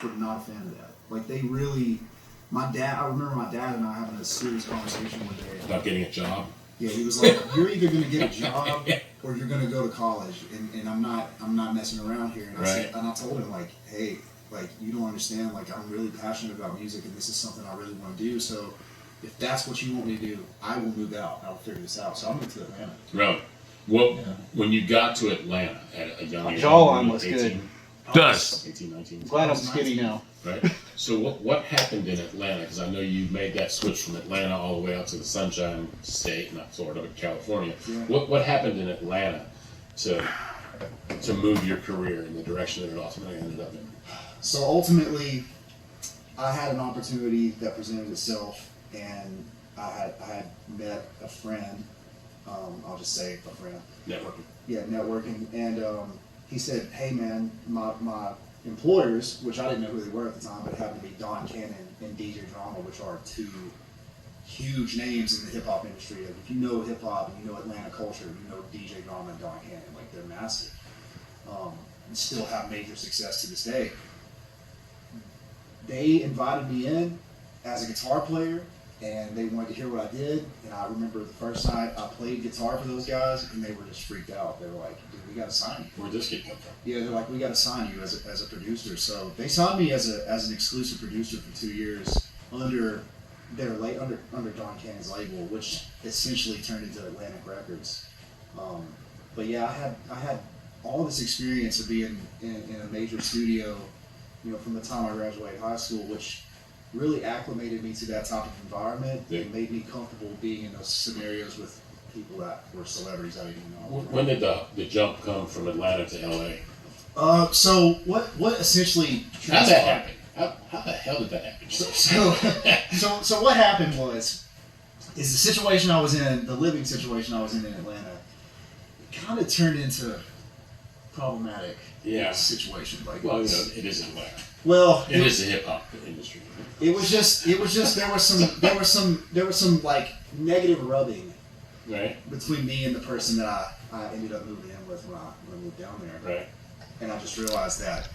were not a fan of that. Like they really, my dad. I remember my dad and I having a serious conversation one day About getting a job. Yeah, he was like, "You're either going to get a job or you're going to go to college, and I'm not messing around here." And I said, and I told him like, "Hey, like you don't understand. Like I'm really passionate about music, and this is something I really want to do. So if that's what you want me to do, I will move out. I'll figure this out." So I moved to Atlanta. Really? Well, when you got to Atlanta at a young age, jawline was good. Does 18, 19. Glad I'm skinny now. Right. So what happened in Atlanta? Because I know you made that switch from Atlanta all the way out to the Sunshine State, not Florida, but California. Yeah. What happened in Atlanta to move your career in the direction that it ultimately ended up in? So ultimately, I had an opportunity that presented itself, and I had met a friend. I'll just say a friend. Networking. Yeah, networking, and he said, "Hey man, my employers, which I didn't know who they were at the time, but it happened to be Don Cannon and DJ Drama, which are two huge names in the hip hop industry. Like, if you know hip hop and you know Atlanta culture, you know DJ Drama and Don Cannon. Like they're massive, and still have major success to this day. They invited me in as a guitar player, and they wanted to hear what I did. And I remember the first night I played guitar for those guys, and they were just freaked out. They were like, "Dude, we got to sign you." Where'd this kid come from? Yeah, they're like, "We got to sign you as a producer." So they signed me as an exclusive producer for 2 years under under Don Cannon's label, which essentially turned into Atlantic Records. But yeah, I had all this experience of being in a major studio, from the time I graduated high school, which really acclimated me to that type of environment. It made me comfortable being in those scenarios with people that were celebrities I didn't even know. When did the jump come from Atlanta to LA? So what essentially How'd that happen? How the hell did that happen? So what happened is the situation I was in, the living situation I was in Atlanta, it kind of turned into problematic situation. Like, well, it is Atlanta. Well, it is the hip hop industry. It was just there was some like negative rubbing between me and the person that I ended up moving in with when I moved down there. Right. And I just realized that